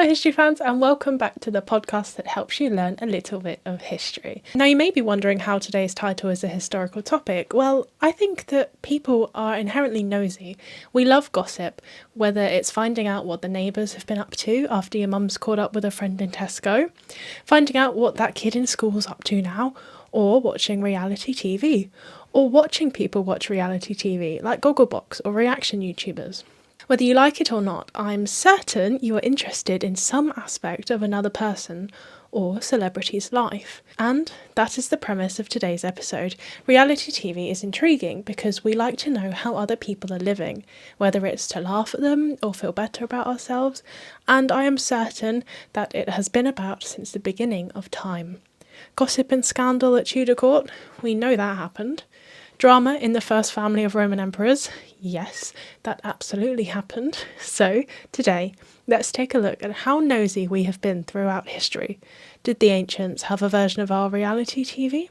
Hello history fans, and welcome back to the podcast that helps you learn a little bit of history. Now you may be wondering how today's title is a historical topic. Well, I think that people are inherently nosy. We love gossip, whether it's finding out what the neighbours have been up to after your mum's caught up with a friend in Tesco, finding out what that kid in school's up to now, or watching reality TV, or watching people watch reality TV like Gogglebox or reaction YouTubers. Whether you like it or not, I'm certain you are interested in some aspect of another person or celebrity's life. And that is the premise of today's episode. Reality TV is intriguing because we like to know how other people are living, whether it's to laugh at them or feel better about ourselves, and I am certain that it has been about since the beginning of time. Gossip and scandal at Tudor court, we know that happened. Drama in the first family of Roman emperors, yes, that absolutely happened. So, today, let's take a look at how nosy we have been throughout history. Did the ancients have a version of our reality TV?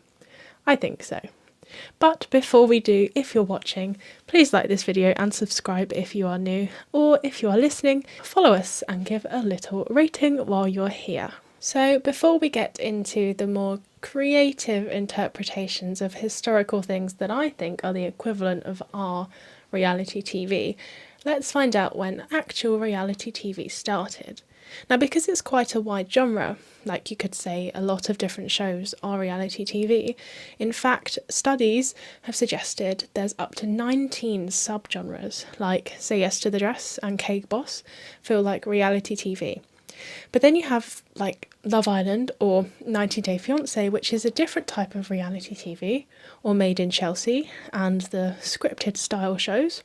I think so. But before we do, if you're watching, please like this video and subscribe if you are new, or if you are listening, follow us and give a little rating while you're here. So before we get into the more creative interpretations of historical things that I think are the equivalent of our reality TV, let's find out when actual reality TV started. Now, because it's quite a wide genre, like you could say a lot of different shows are reality TV, in fact, studies have suggested there's up to 19 subgenres, like Say Yes to the Dress and Cake Boss feel like reality TV. But then you have like Love Island or 90 Day Fiancé, which is a different type of reality TV, or Made in Chelsea and the scripted style shows,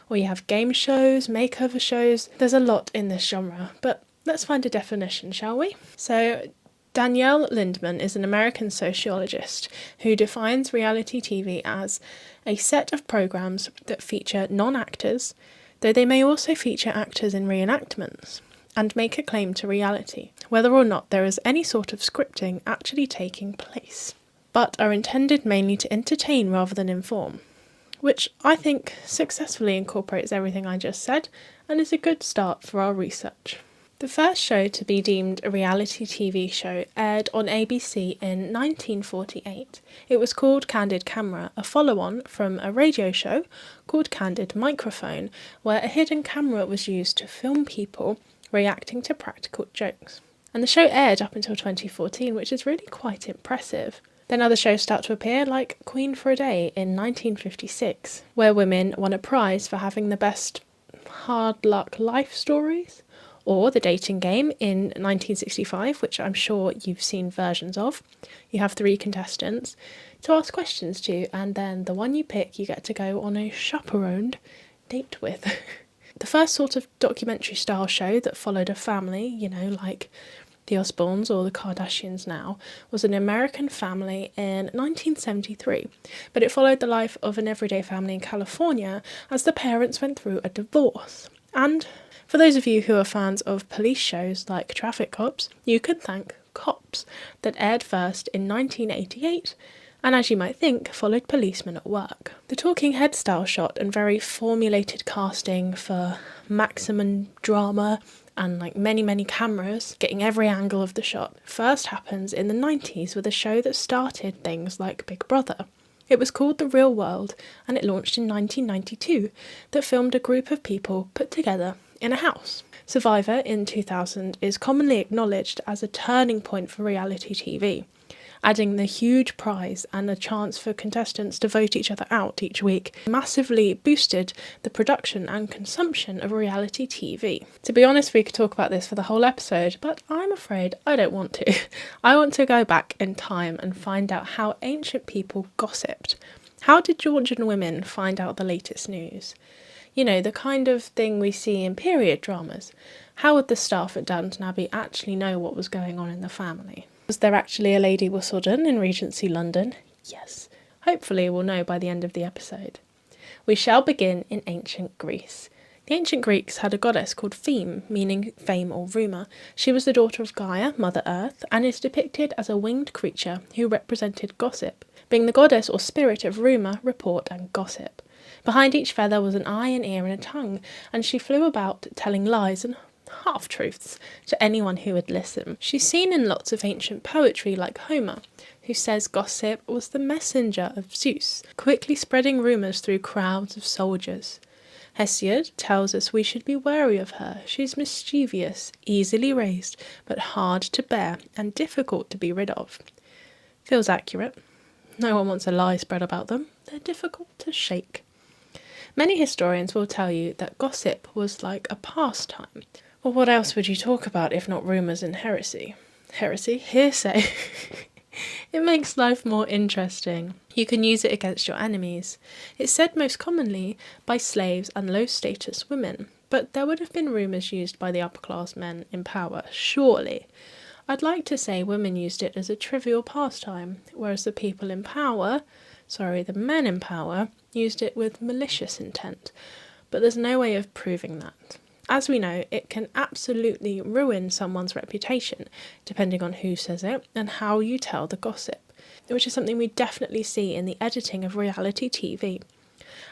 or you have game shows, makeover shows. There's a lot in this genre, but let's find a definition, shall we? So Danielle Lindman is an American sociologist who defines reality TV as a set of programs that feature non-actors, though they may also feature actors in reenactments, and make a claim to reality, whether or not there is any sort of scripting actually taking place, but are intended mainly to entertain rather than inform, which I think successfully incorporates everything I just said and is a good start for our research. The first show to be deemed a reality TV show aired on ABC in 1948. It was called Candid Camera, a follow-on from a radio show called Candid Microphone, where a hidden camera was used to film people reacting to practical jokes. And the show aired up until 2014, which is really quite impressive. Then other shows start to appear, like Queen for a Day in 1956, where women won a prize for having the best hard luck life stories, or The Dating Game in 1965, which I'm sure you've seen versions of. You have 3 contestants to ask questions to, and then the one you pick you get to go on a chaperoned date with. The first sort of documentary style show that followed a family, like the Osbournes or the Kardashians now, was An American Family in 1973, but it followed the life of an everyday family in California as the parents went through a divorce. And for those of you who are fans of police shows like Traffic Cops, you can thank Cops, that aired first in 1988, and as you might think, followed Policemen at Work. The talking head style shot and very formulated casting for maximum drama and many cameras getting every angle of the shot first happens in the 90s with a show that started things like Big Brother. It was called The Real World, and it launched in 1992, that filmed a group of people put together in a house. Survivor in 2000 is commonly acknowledged as a turning point for reality TV, adding the huge prize and a chance for contestants to vote each other out each week massively boosted the production and consumption of reality TV. To be honest, we could talk about this for the whole episode, but I'm afraid I don't want to. I want to go back in time and find out how ancient people gossiped. How did Georgian women find out the latest news? The kind of thing we see in period dramas. How would the staff at Downton Abbey actually know what was going on in the family? Was there actually a Lady Whistledown in Regency London? Yes. Hopefully we'll know by the end of the episode. We shall begin in ancient Greece. The ancient Greeks had a goddess called Feme, meaning fame or rumour. She was the daughter of Gaia, Mother Earth, and is depicted as a winged creature who represented gossip, being the goddess or spirit of rumour, report and gossip. Behind each feather was an eye, an ear and a tongue, and she flew about telling lies and half-truths to anyone who would listen. She's seen in lots of ancient poetry like Homer, who says gossip was the messenger of Zeus, quickly spreading rumours through crowds of soldiers. Hesiod tells us we should be wary of her. She's mischievous, easily raised, but hard to bear and difficult to be rid of. Feels accurate. No one wants a lie spread about them. They're difficult to shake. Many historians will tell you that gossip was like a pastime. Well, what else would you talk about if not rumours and heresy? Heresy? Hearsay. It makes life more interesting. You can use it against your enemies. It's said most commonly by slaves and low-status women, but there would have been rumours used by the upper-class men in power, surely. I'd like to say women used it as a trivial pastime, whereas the men in power, used it with malicious intent. But there's no way of proving that. As we know, it can absolutely ruin someone's reputation, depending on who says it and how you tell the gossip, which is something we definitely see in the editing of reality TV.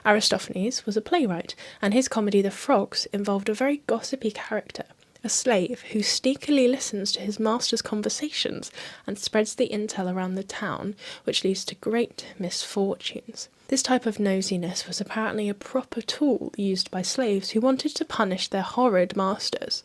Aristophanes was a playwright, and his comedy The Frogs involved a very gossipy character, a slave who sneakily listens to his master's conversations and spreads the intel around the town, which leads to great misfortunes. This type of nosiness was apparently a proper tool used by slaves who wanted to punish their horrid masters.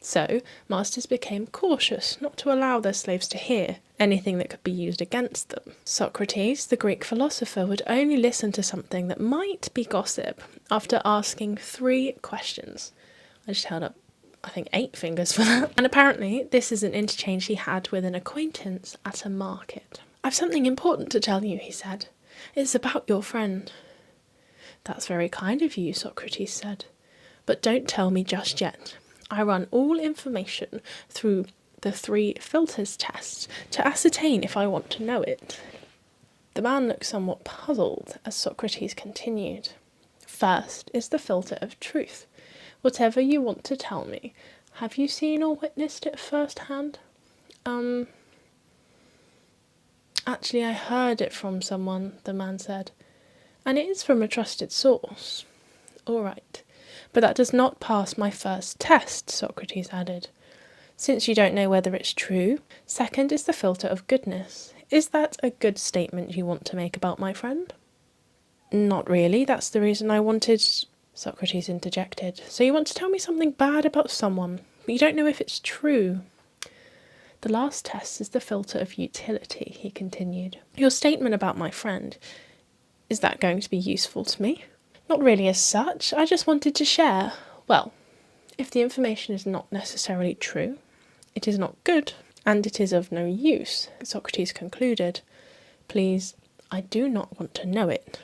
So, masters became cautious not to allow their slaves to hear anything that could be used against them. Socrates, the Greek philosopher, would only listen to something that might be gossip after asking 3 questions. I just held up, I think, 8 fingers for that. And apparently, this is an interchange he had with an acquaintance at a market. "I've something important to tell you," he said. "It's about your friend." "That's very kind of you," Socrates said. "But don't tell me just yet. I run all information through the 3 filters test to ascertain if I want to know it." The man looked somewhat puzzled as Socrates continued. "First is the filter of truth. Whatever you want to tell me, have you seen or witnessed it firsthand?" "Actually, I heard it from someone," the man said. "And it is from a trusted source." "All right. But that does not pass my first test," Socrates added, "since you don't know whether it's true. Second is the filter of goodness. Is that a good statement you want to make about my friend?" "Not really. That's the reason I wanted—" Socrates interjected. "So you want to tell me something bad about someone, but you don't know if it's true." "The last test is the filter of utility," he continued. "Your statement about my friend, is that going to be useful to me?" "Not really as such. I just wanted to share. Well, if the information is not necessarily true, it is not good, and it is of no use," Socrates concluded. "Please, I do not want to know it."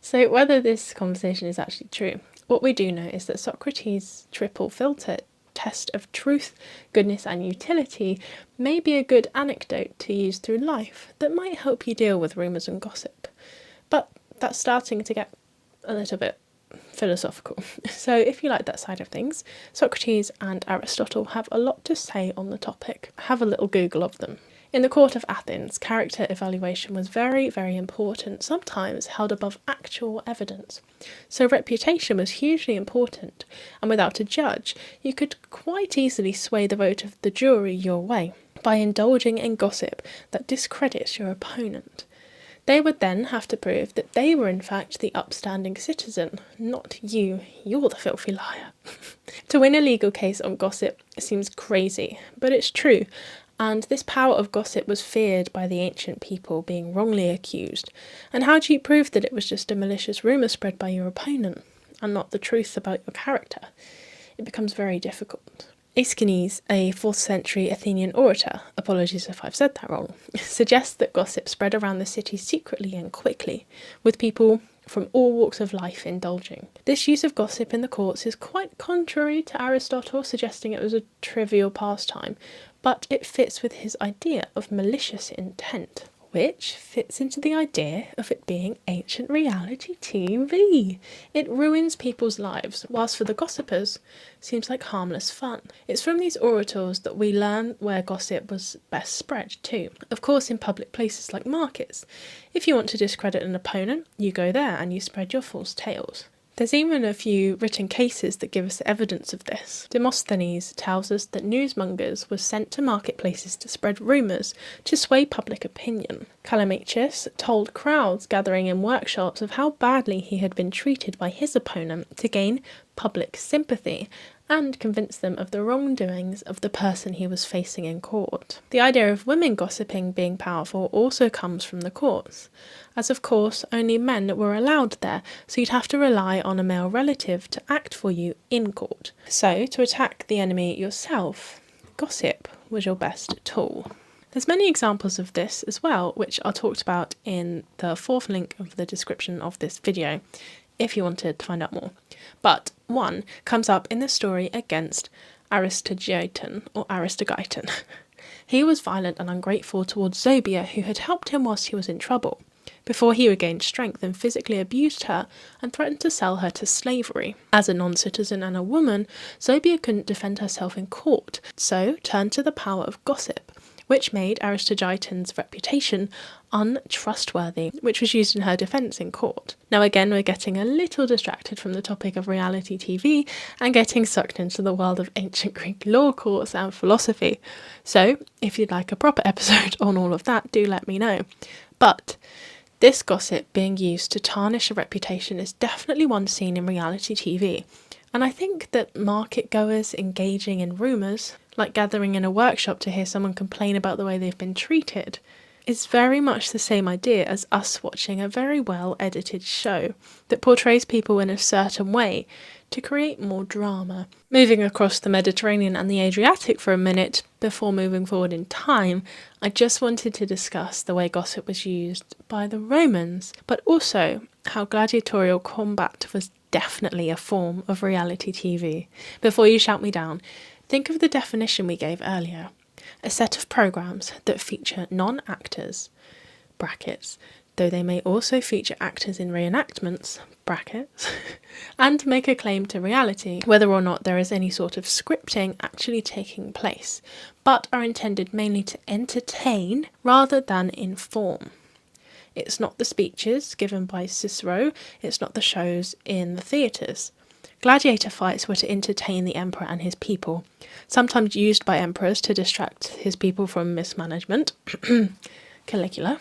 So whether this conversation is actually true, what we do know is that Socrates' triple filter test of truth, goodness and utility may be a good anecdote to use through life that might help you deal with rumours and gossip. But that's starting to get a little bit philosophical. So if you like that side of things, Socrates and Aristotle have a lot to say on the topic. Have a little Google of them. In the court of Athens, character evaluation was very, very important, sometimes held above actual evidence. So reputation was hugely important, and without a judge, you could quite easily sway the vote of the jury your way by indulging in gossip that discredits your opponent. They would then have to prove that they were in fact the upstanding citizen, not you. You're the filthy liar. To win a legal case on gossip seems crazy, but it's true. And this power of gossip was feared by the ancient people being wrongly accused. And how do you prove that it was just a malicious rumour spread by your opponent, and not the truth about your character? It becomes very difficult. Aeschines, a 4th century Athenian orator, apologies if I've said that wrong, suggests that gossip spread around the city secretly and quickly, with people from all walks of life indulging. This use of gossip in the courts is quite contrary to Aristotle, suggesting it was a trivial pastime, but it fits with his idea of malicious intent, which fits into the idea of it being ancient reality TV. It ruins people's lives, whilst for the gossipers, seems like harmless fun. It's from these orators that we learn where gossip was best spread too. Of course, in public places like markets. If you want to discredit an opponent, you go there and you spread your false tales. There's even a few written cases that give us evidence of this. Demosthenes tells us that newsmongers were sent to marketplaces to spread rumours to sway public opinion. Callimachus told crowds gathering in workshops of how badly he had been treated by his opponent to gain public sympathy and convince them of the wrongdoings of the person he was facing in court. The idea of women gossiping being powerful also comes from the courts, as of course only men were allowed there, so you'd have to rely on a male relative to act for you in court. So, to attack the enemy yourself, gossip was your best tool. There's many examples of this as well, which are talked about in the fourth link of the description of this video, if you wanted to find out more. But one comes up in the story against Aristogeiton. He was violent and ungrateful towards Zobia, who had helped him whilst he was in trouble, before he regained strength and physically abused her and threatened to sell her to slavery. As a non-citizen and a woman, Zobia couldn't defend herself in court, so turned to the power of gossip, which made Aristogeiton's reputation untrustworthy, which was used in her defence in court. Now again, we're getting a little distracted from the topic of reality TV and getting sucked into the world of ancient Greek law courts and philosophy. So, if you'd like a proper episode on all of that, do let me know. But this gossip being used to tarnish a reputation is definitely one seen in reality TV. And I think that market goers engaging in rumours, like gathering in a workshop to hear someone complain about the way they've been treated, is very much the same idea as us watching a very well edited show that portrays people in a certain way to create more drama. Moving across the Mediterranean and the Adriatic for a minute before moving forward in time, I just wanted to discuss the way gossip was used by the Romans, but also how gladiatorial combat was definitely a form of reality TV. Before you shout me down, think of the definition we gave earlier. A set of programmes that feature non-actors, brackets, though they may also feature actors in reenactments, brackets, and make a claim to reality, whether or not there is any sort of scripting actually taking place, but are intended mainly to entertain rather than inform. It's not the speeches given by Cicero, it's not the shows in the theatres. Gladiator fights were to entertain the emperor and his people, sometimes used by emperors to distract his people from mismanagement. Caligula.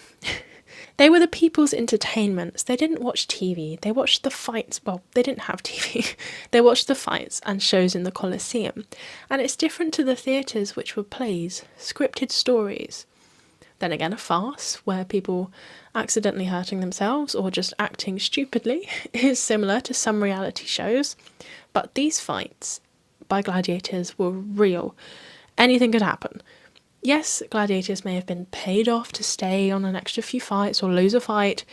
They were the people's entertainments. They didn't watch TV. They watched the fights. Well, they didn't have TV. They watched the fights and shows in the Colosseum. And it's different to the theatres, which were plays, scripted stories. Then again, a farce, where people accidentally hurting themselves or just acting stupidly, is similar to some reality shows. But these fights by gladiators were real. Anything could happen. Yes, gladiators may have been paid off to stay on an extra few fights or lose a fight,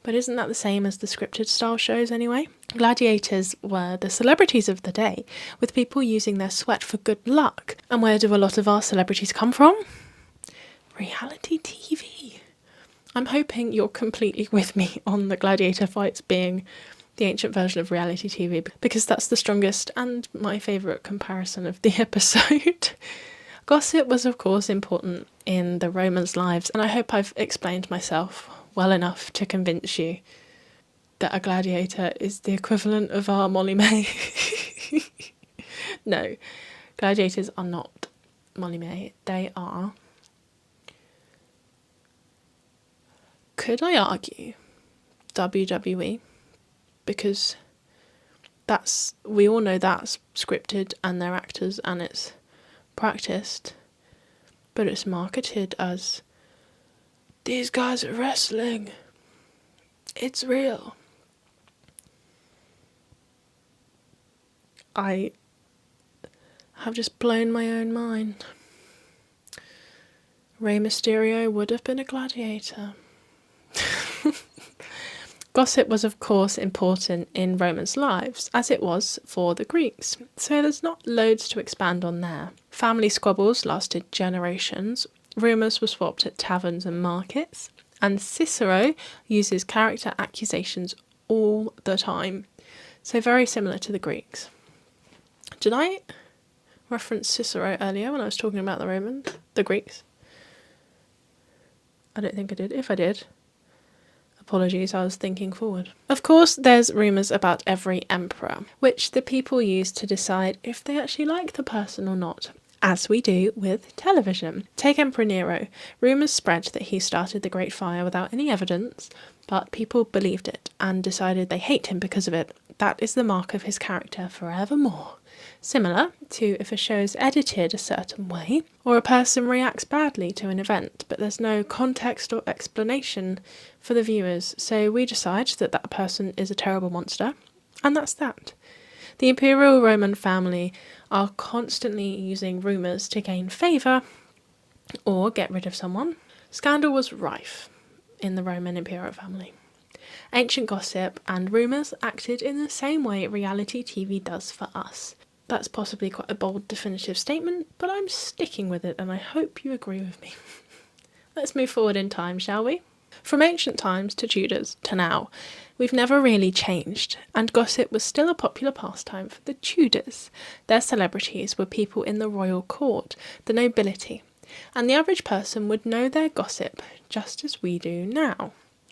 but isn't that the same as the scripted style shows anyway? Gladiators were the celebrities of the day, with people using their sweat for good luck. And where do a lot of our celebrities come from? Reality TV. I'm hoping you're completely with me on the gladiator fights being the ancient version of reality TV, because that's the strongest and my favourite comparison of the episode. Gossip was of course important in the Romans' lives, and I hope I've explained myself well enough to convince you that a gladiator is the equivalent of our Molly May. No, gladiators are not Molly May. They are, could I argue, WWE, because we all know that's scripted and they're actors and it's practiced, but it's marketed as these guys are wrestling. It's real. I have just blown my own mind. Rey Mysterio would have been a gladiator. Gossip was of course important in Romans' lives, as it was for the Greeks, so there's not loads to expand on there. Family squabbles lasted generations, rumours were swapped at taverns and markets, and Cicero uses character accusations all the time, so very similar to the Greeks. Did I reference Cicero earlier when I was talking about the Greeks? I don't think I did. If I did, Apologies, I was thinking forward. Of course, there's rumours about every emperor, which the people use to decide if they actually like the person or not, as we do with television. Take Emperor Nero. Rumours spread that he started the Great Fire without any evidence, but people believed it and decided they hate him because of it. That is the mark of his character forevermore. Similar to if a show is edited a certain way, or a person reacts badly to an event, but there's no context or explanation for the viewers, so we decide that that person is a terrible monster, and that's that. The Imperial Roman family are constantly using rumours to gain favour or get rid of someone. Scandal was rife in the Roman Imperial family. Ancient gossip and rumours acted in the same way reality TV does for us. That's possibly quite a bold, definitive statement, but I'm sticking with it and I hope you agree with me. Let's move forward in time, shall we? From ancient times to Tudors to now, we've never really changed, and gossip was still a popular pastime for the Tudors. Their celebrities were people in the royal court, the nobility, and the average person would know their gossip just as we do now.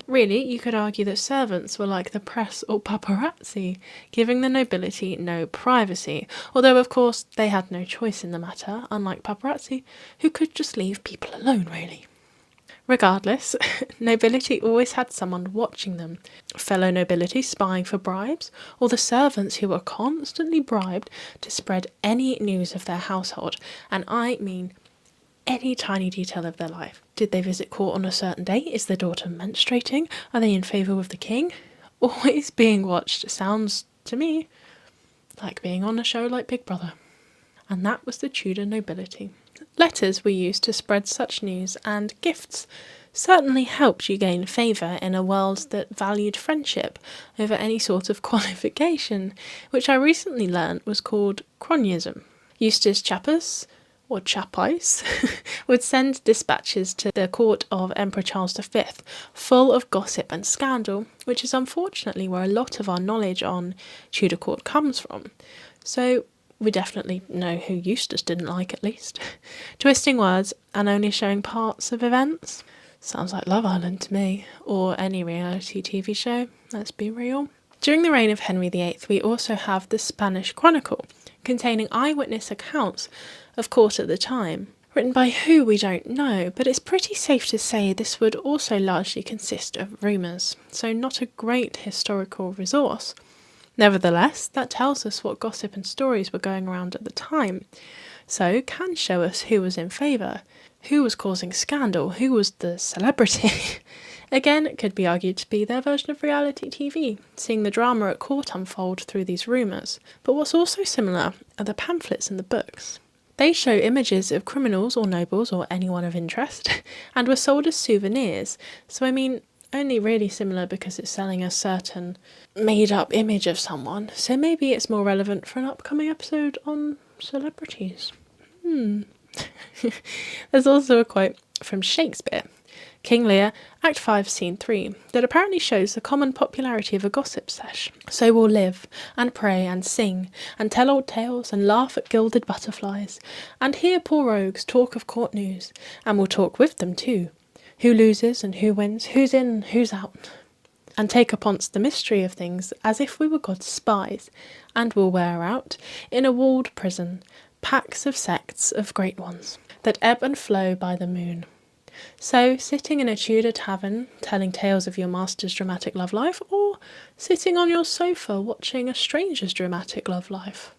Really, you could argue that servants were like the press or paparazzi, giving the nobility no privacy, although of course they had no choice in the matter, unlike paparazzi, who could just leave people alone, really. Regardless, nobility always had someone watching them, fellow nobility spying for bribes, or the servants who were constantly bribed to spread any news of their household, and I mean any tiny detail of their life. Did they visit court on a certain day? Is their daughter menstruating? Are they in favour with the king? Always being watched sounds, to me, like being on a show like Big Brother. And that was the Tudor nobility. Letters were used to spread such news, and gifts certainly helped you gain favour in a world that valued friendship over any sort of qualification, which I recently learnt was called cronyism. Eustace Chappus, or Chappice, would send dispatches to the court of Emperor Charles V, full of gossip and scandal, which is unfortunately where a lot of our knowledge on Tudor court comes from. So we definitely know who Eustace didn't like, at least. Twisting words and only showing parts of events. Sounds like Love Island to me, or any reality TV show, let's be real. During the reign of Henry VIII, we also have the Spanish Chronicle, containing eyewitness accounts of court at the time. Written by who we don't know, but it's pretty safe to say this would also largely consist of rumours, so not a great historical resource. Nevertheless, that tells us what gossip and stories were going around at the time, so can show us who was in favour, who was causing scandal, who was the celebrity. Again, it could be argued to be their version of reality TV, seeing the drama at court unfold through these rumours. But what's also similar are the pamphlets and the books. They show images of criminals or nobles or anyone of interest, and were sold as souvenirs, so I mean, only really similar because it's selling a certain made-up image of someone, so maybe it's more relevant for an upcoming episode on celebrities. There's also a quote from Shakespeare, King Lear, Act 5, Scene 3, that apparently shows the common popularity of a gossip sesh. So we'll live, and pray, and sing, and tell old tales, and laugh at gilded butterflies, and hear poor rogues talk of court news, and we'll talk with them too. Who loses and who wins, who's in and who's out, and take upon's the mystery of things as if we were God's spies, and will wear out, in a walled prison, packs of sects of great ones, that ebb and flow by the moon. So, sitting in a Tudor tavern, telling tales of your master's dramatic love life, or sitting on your sofa watching a stranger's dramatic love life.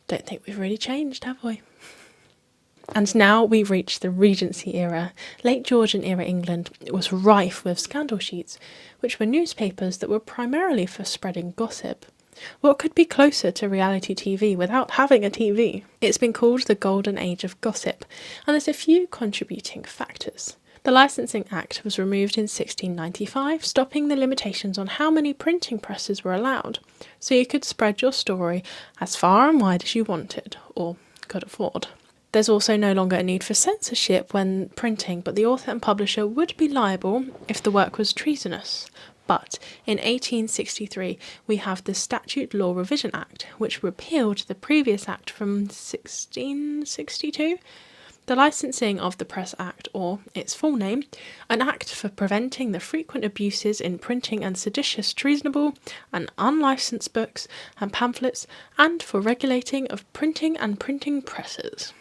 Don't think we've really changed, have we? And now we reach the Regency era. Late Georgian era England was rife with scandal sheets, which were newspapers that were primarily for spreading gossip. What could be closer to reality TV without having a TV? It's been called the Golden Age of Gossip, and there's a few contributing factors. The Licensing Act was removed in 1695, stopping the limitations on how many printing presses were allowed, so you could spread your story as far and wide as you wanted, or could afford. There's also no longer a need for censorship when printing, but the author and publisher would be liable if the work was treasonous. But in 1863, we have the Statute Law Revision Act, which repealed the previous act from 1662. The Licensing of the Press Act, or its full name, an act for preventing the frequent abuses in printing and seditious, treasonable, and unlicensed books and pamphlets, and for regulating of printing and printing presses.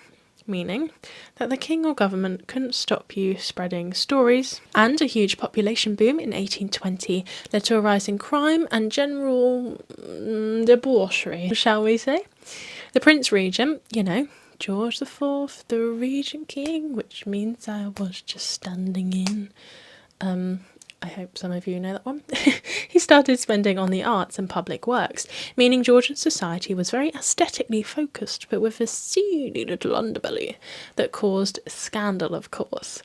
Meaning that the king or government couldn't stop you spreading stories, and a huge population boom in 1820 led to a rise in crime and general debauchery, shall we say. The Prince Regent, George IV, the Regent King, which means I was just standing in. I hope some of you know that one. He started spending on the arts and public works, meaning Georgian society was very aesthetically focused, but with a seedy little underbelly that caused scandal, of course.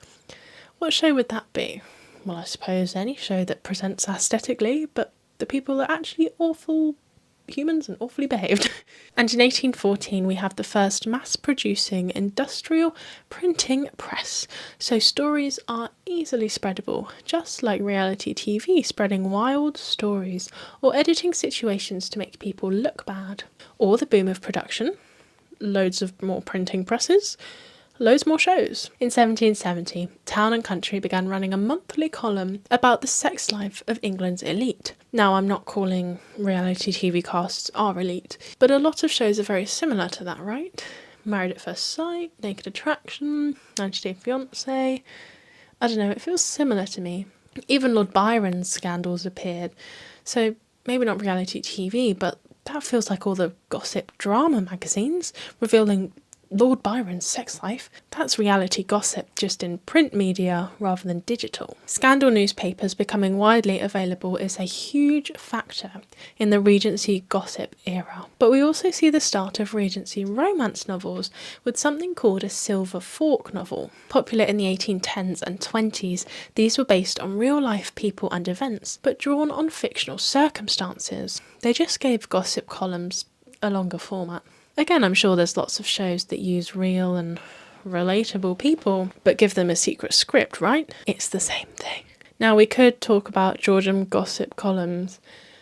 What show would that be? Well, I suppose any show that presents aesthetically, but the people are actually awful humans and awfully behaved. And in 1814 we have the first mass-producing industrial printing press, so stories are easily spreadable, just like reality TV spreading wild stories or editing situations to make people look bad. Or the boom of production, loads of more printing presses, loads more shows. In 1770, Town and Country began running a monthly column about the sex life of England's elite. Now, I'm not calling reality TV casts our elite, but a lot of shows are very similar to that, right? Married at First Sight, Naked Attraction, 90 Day Fiancé. I don't know, it feels similar to me. Even Lord Byron's scandals appeared, so maybe not reality TV, but that feels like all the gossip drama magazines revealing Lord Byron's sex life. That's reality gossip, just in print media rather than digital. Scandal newspapers becoming widely available is a huge factor in the Regency gossip era. But we also see the start of Regency romance novels with something called a silver fork novel. Popular in the 1810s and 20s, these were based on real life people and events, but drawn on fictional circumstances. They just gave gossip columns a longer format. Again, I'm sure there's lots of shows that use real and relatable people, but give them a secret script, right? It's the same thing. Now, we could talk about Georgian gossip columns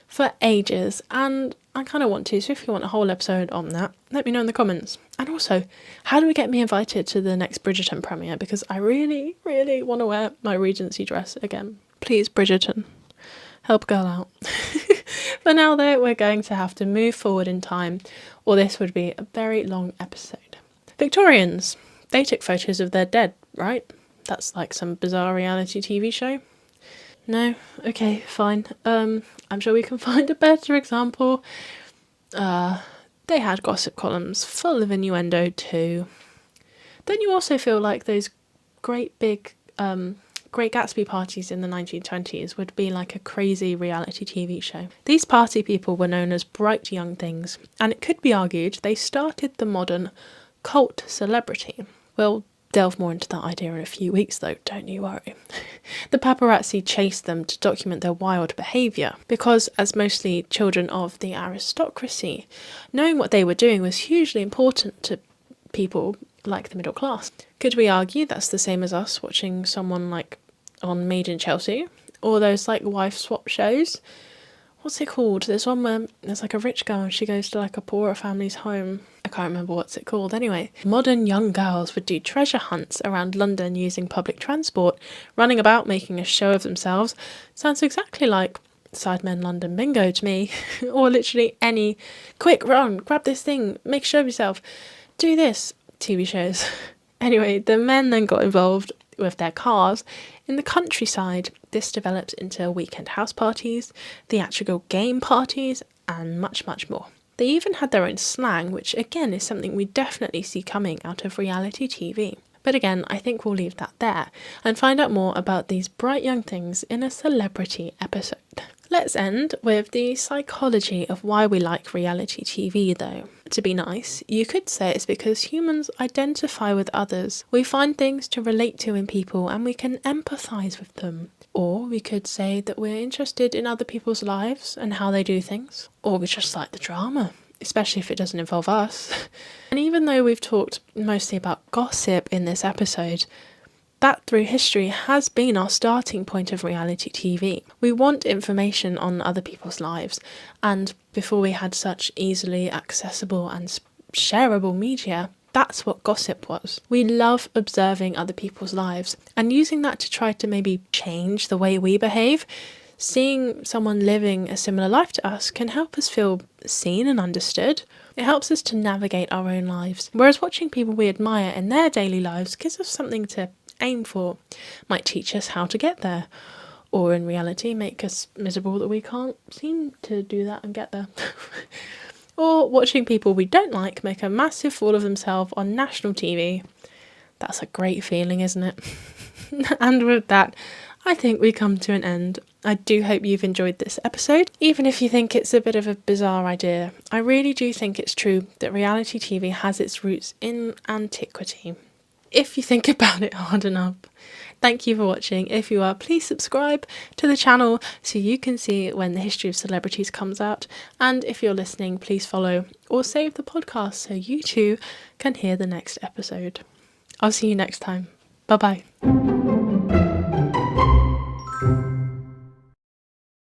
for ages, and I kind of want to, so if you want a whole episode on that, let me know in the comments. And also, how do we get me invited to the next Bridgerton premiere? Because I really, really want to wear my Regency dress again. Please, Bridgerton, help a girl out. For now though, we're going to have to move forward in time, or this would be a very long episode. Victorians, they took photos of their dead, right? That's like some bizarre reality TV show. No? Okay, fine. I'm sure we can find a better example. They had gossip columns full of innuendo too. Don't you also feel like those great big Great Gatsby parties in the 1920s would be like a crazy reality TV show? These party people were known as bright young things, and it could be argued they started the modern cult celebrity. We'll delve more into that idea in a few weeks though, don't you worry. The paparazzi chased them to document their wild behaviour, because as mostly children of the aristocracy, knowing what they were doing was hugely important to people like the middle class. Could we argue that's the same as us watching someone like on Made in Chelsea, or those like wife swap shows? What's it called? There's one where there's like a rich girl and she goes to like a poorer family's home. I can't remember what's it called. Anyway, modern young girls would do treasure hunts around London using public transport, running about making a show of themselves. Sounds exactly like Sidemen London Bingo to me. Or literally any quick run, grab this thing, make a show of yourself, do this TV shows. Anyway, the men then got involved with their cars. In the countryside, this developed into weekend house parties, theatrical game parties, and much, much more. They even had their own slang, which again is something we definitely see coming out of reality TV. But again, I think we'll leave that there and find out more about these bright young things in a celebrity episode. Let's end with the psychology of why we like reality TV though. To be nice, you could say it's because humans identify with others. We find things to relate to in people and we can empathise with them. Or we could say that we're interested in other people's lives and how they do things. Or we just like the drama, especially if it doesn't involve us. And even though we've talked mostly about gossip in this episode, that through history has been our starting point of reality TV. We want information on other people's lives, and before we had such easily accessible and shareable media, That's what gossip was. We love observing other people's lives and using that to try to maybe change the way we behave. Seeing someone living a similar life to us can help us feel seen and understood. It helps us to navigate our own lives, whereas watching people we admire in their daily lives gives us something to aim for, might teach us how to get there, or in reality make us miserable that we can't seem to do that and get there. Or watching people we don't like make a massive fool of themselves on national TV. That's a great feeling, isn't it? And with that, I think we come to an end. I do hope you've enjoyed this episode. Even if you think it's a bit of a bizarre idea, I really do think it's true that reality TV has its roots in antiquity. If you think about it hard enough. Thank you for watching. If you are, please subscribe to the channel so you can see when the history of celebrities comes out. And if you're listening, please follow or save the podcast so you too can hear the next episode. I'll see you next time. Bye bye.